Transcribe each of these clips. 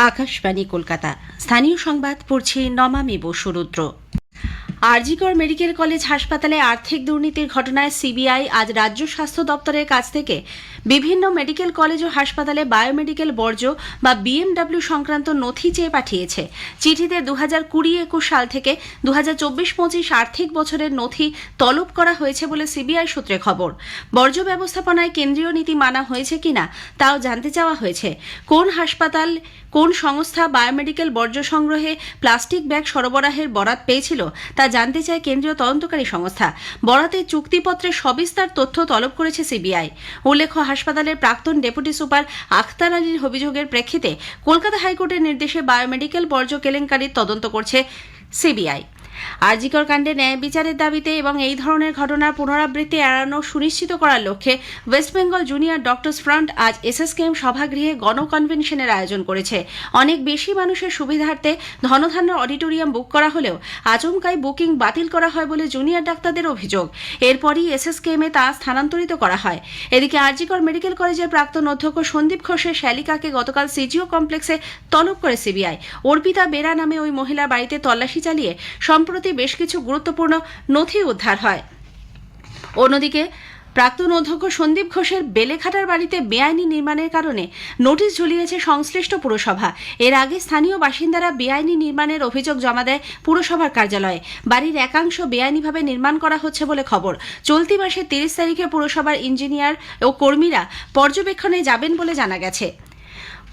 আকাশবাণী কলকাতা। স্থানীয় সংবাদ পড়ছি নমামি বসুরুদ্র। আরজিকর মেডিকেল কলেজ হাসপাতালে আর্থিক দুর্নীতির ঘটনায় সিবিআই আজ রাজ্য স্বাস্থ্য দপ্তরের কাছ থেকে বিভিন্ন মেডিকেল কলেজ ও হাসপাতালে বায়োমেডিকেল বর্জ্য বা বিএমডব্লিউ সংক্রান্ত নথি চেয়ে পাঠিয়েছে। চিঠিতে 2020-21 সাল থেকে 2024-25 আর্থিক বছরের নথি তলব করা হয়েছে বলে সিবিআই সূত্রে খবর। বর্জ্য ব্যবস্থাপনায় কেন্দ্রীয় নীতি মানা হয়েছে কিনা তাও জানতে চাওয়া হয়েছে। কোন হাসপাতাল, কোন সংস্থা বায়োমেডিকেল বর্জ্য সংগ্রহে প্লাস্টিক ব্যাগ সরবরাহের বরাত পেয়েছিল তা জানতে চায় কেন্দ্রীয় তদন্তকারী সংস্থা। বরাতের চুক্তিপত্রে সবিস্তার তথ্য তলব করেছে সিবিআই। উল্লেখ্য, হাসপাতালের প্রাক্তন ডেপুটি সুপার আখতার আলীর অভিযোগের প্রেক্ষিতে কলকাতা হাইকোর্টের নির্দেশে বায়োমেডিকেল বর্জ্য কেলেঙ্কারির তদন্ত করছে সিবিআই। আরজিকর কাণ্ডে ন্যায় বিচারের দাবিতে এবং এই ধরনের ঘটনার পুনরাবৃত্তি এড়ানো সুনিশ্চিত করার লক্ষ্যে West Bengal junior doctors front আজ এসএসকেএম সভাগৃহে গণকনভেনশনের আয়োজন করেছে। অনেক বেশি মানুষের সুবিধার্থে ধনধান্য অডিটোরিয়াম বুক করা হলেও আচমকাই বুকিং বাতিল করা হয় বলে জুনিয়র ডাক্তারদের অভিযোগ। এরপরই এসএসকেএমে তা স্থানান্তরিত করা হয়। এদিকে আরজিকর মেডিকেল কলেজের প্রাক্তন অধ্যক্ষ সন্দীপ ঘোষের শ্যালিকাকে গতকাল সিজিও কমপ্লেক্সে তলব করে সিবিআই। অর্পিতা বেরা নামে ওই মহিলার বাড়িতে তল্লাশি চালিয়ে সম্প্রতি বেশ কিছু গুরুত্বপূর্ণ নথি উদ্ধার হয়। অন্যদিকে প্রাক্তন অধ্যক্ষ সন্দীপ ঘোষের বেলেঘাটার বাড়িতে বেআইনি নির্মাণের কারণে নোটিশ ঝুলিয়েছে সংশ্লিষ্ট পুরসভা। এর আগে স্থানীয় বাসিন্দারা বেআইনি নির্মাণের অভিযোগ জমা দেয় পুরসভার কার্যালয়ে। বাড়ির একাংশ বেআইনিভাবে নির্মাণ করা হচ্ছে বলে খবর। চলতি মাসের 30 তারিখে পুরসভার ইঞ্জিনিয়ার ও কর্মীরা পর্যবেক্ষণে যাবেন বলে জানা গেছে।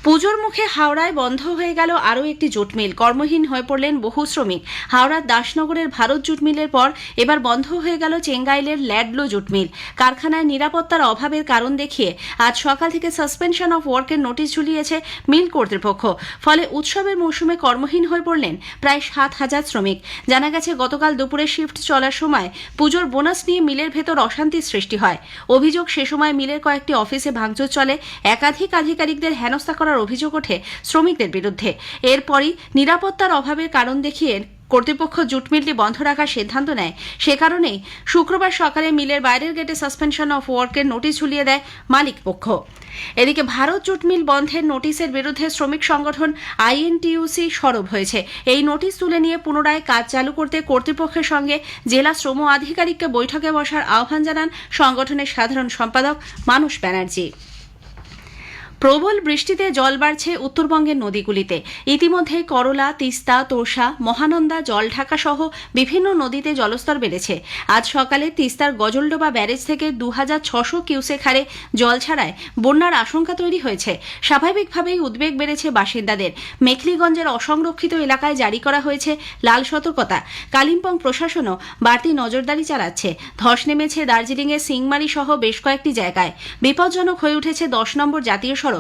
পুজোর মুখে হাওড়ায় বন্ধ হয়ে গেল আরও একটি জুট মিল। কর্মহীন হয়ে পড়লেন বহু শ্রমিক। হাওড়ার দাসনগরের ভারত জুট মিলের পর এবার বন্ধ হয়ে গেল চেঙ্গাইলের ল্যাডলো জুট মিল। কারখানায় নিরাপত্তার অভাবের কারণ দেখিয়ে আজ সকাল থেকে সাসপেনশন অফ ওয়ার্কের নোটিশ ঝুলিয়েছে মিল কর্তৃপক্ষ। ফলে উৎসবের মৌসুমে কর্মহীন হয়ে পড়লেন প্রায় 7,000 শ্রমিক। জানা গেছে, গতকাল দুপুরে শিফট চলার সময় পুজোর বোনাস নিয়ে মিলের ভেতর অশান্তির সৃষ্টি হয়। অভিযোগ, সে সময় মিলের কয়েকটি অফিসে ভাঙচুর চলে। একাধিক আধিকারিকদের হেনস্থা করার অভিযোগ ওঠে শ্রমিকদের বিরুদ্ধে। এরপরই নিরাপত্তার অভাবের কারণ দেখিয়ে কর্তৃপক্ষ জুট মিলটি বন্ধ রাখার সিদ্ধান্ত নেয়। সে কারণেই শুক্রবার সকালে মিলের বাইরের গেটে সাসপেনশন অফ ওয়ার্কের নোটিশ ঝুলিয়ে দেয় মালিক পক্ষ। এদিকে ভারত জুট মিল বন্ধের নোটিশের বিরুদ্ধে শ্রমিক সংগঠন আইএনটিইউসি সরব হয়েছে। এই নোটিশ তুলে নিয়ে পুনরায় কাজ চালু করতে কর্তৃপক্ষের সঙ্গে জেলা শ্রম আধিকারিককে বৈঠকে বসার আহ্বান জানান সংগঠনের সাধারণ সম্পাদক মানস ব্যানার্জি। প্রবল বৃষ্টিতে জল বাড়ছে উত্তরবঙ্গের নদীগুলিতে। ইতিমধ্যেই করলা, তিস্তা, তোর্ষা, মহানন্দা, জলঢাকা সহ বিভিন্ন নদীতে জলস্তর বেড়েছে। আজ সকালে তিস্তার গজলডোবা ব্যারেজ থেকে 2600 কিউসেক হারে জল ছাড়ায় বন্যার আশঙ্কা তৈরি হয়েছে। স্বাভাবিকভাবেই উদ্বেগ বেড়েছে বাসিন্দাদের। মেখলিগঞ্জের অসংরক্ষিত এলাকায় জারি করা হয়েছে লাল সতর্কতা। কালিম্পং প্রশাসনও বাড়তি নজরদারি চালাচ্ছে। ধস নেমেছে দার্জিলিংয়ের সিংমারি সহ বেশ কয়েকটি জায়গায়। বিপজ্জনক হয়ে উঠেছে 10 নম্বর জাতীয় সড়ক।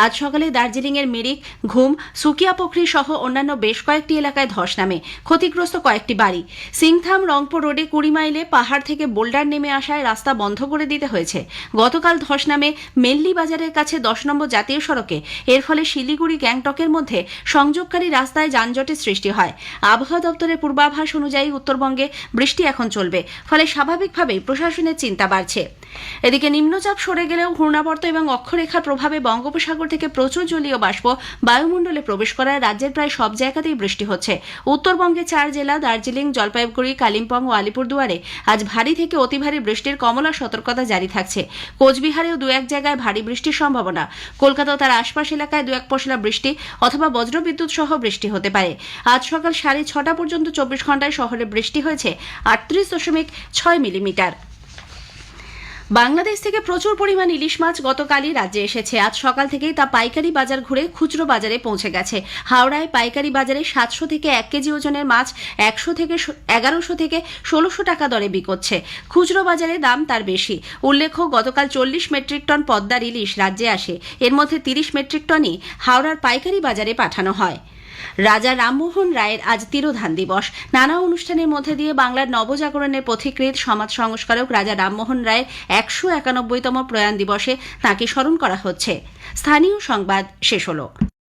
আজ সকালে দার্জিলিংয়ের মিরিক, ঘুম, সুকিয়াপোখরি সহ অন্যান্য বেশ কয়েকটি এলাকায় ধস নামে। ক্ষতিগ্রস্ত কয়েকটি বাড়ি। সিংথাম রংপুর রোডে 20 মাইলে পাহাড় থেকে বোল্ডার নেমে আসায় রাস্তা বন্ধ করে দিতে হয়েছে। গতকাল ধস নামে মেল্লি বাজারের কাছে 10 নম্বর জাতীয় সড়কে। এর ফলে শিলিগুড়ি গ্যাংটকের মধ্যে সংযোগকারী রাস্তায় যানজটের সৃষ্টি হয়। আবহাওয়া দপ্তরের পূর্বাভাস অনুযায়ী উত্তরবঙ্গে বৃষ্টি এখন চলবে। ফলে স্বাভাবিকভাবেই প্রশাসনের চিন্তা বাড়ছে। এদিকে নিম্নচাপ সরে গেলেও ঘূর্ণাবর্ত এবং অক্ষরেখার প্রভাবে বঙ্গোপসাগর থেকে প্রচুর জলীয় বাষ্প বায়ুমণ্ডলে প্রবেশ করায় রাজ্যের প্রায় সব জায়গাতেই বৃষ্টি হচ্ছে। উত্তরবঙ্গে 4 জেলা দার্জিলিং, জলপাইগুড়ি, কালিম্পং ও আলিপুরদুয়ারে আজ ভারী থেকে অতি ভারী বৃষ্টির কমলা সতর্কতা জারি থাকছে। কোচবিহারেও 2-1 জায়গায় ভারী বৃষ্টির সম্ভাবনা। কলকাতা ও তার আশপাশ এলাকায় 2-1 পশলা বৃষ্টি অথবা বজ্রবিদ্যুৎ সহ বৃষ্টি হতে পারে। আজ সকাল 6:30 পর্যন্ত 24 ঘন্টায় শহরে বৃষ্টি হয়েছে 38.6 মিলিমিটার। বাংলাদেশ থেকে প্রচুর পরিমাণ ইলিশ মাছ গতকালই রাজ্যে এসেছে। আজ সকাল থেকেই তা পাইকারি বাজার ঘুরে খুচরো বাজারে পৌঁছে গেছে। হাওড়ায় পাইকারি বাজারে 700 থেকে 1 কেজি ওজনের মাছ 1100 থেকে 1600 টাকা দরে বিকোচ্ছে। খুচরো বাজারে দাম তার বেশি। উল্লেখ্য, গতকাল 40 মেট্রিক টন পদ্মার ইলিশ রাজ্যে আসে। এর মধ্যে 30 মেট্রিক টনই হাওড়ার পাইকারি বাজারে পাঠানো হয়। রাজা রামমোহন রায়ের আজ তিরোধান দিবস। নানা অনুষ্ঠানের মধ্যে দিয়ে বাংলার নবজাগরণের পথিকৃৎ সমাজ সংস্কারক রাজা রামমোহন রায়ের 191তম প্রয়াণ দিবসে তাঁকে স্মরণ করা হচ্ছে। স্থানীয় সংবাদ শেষ হলো।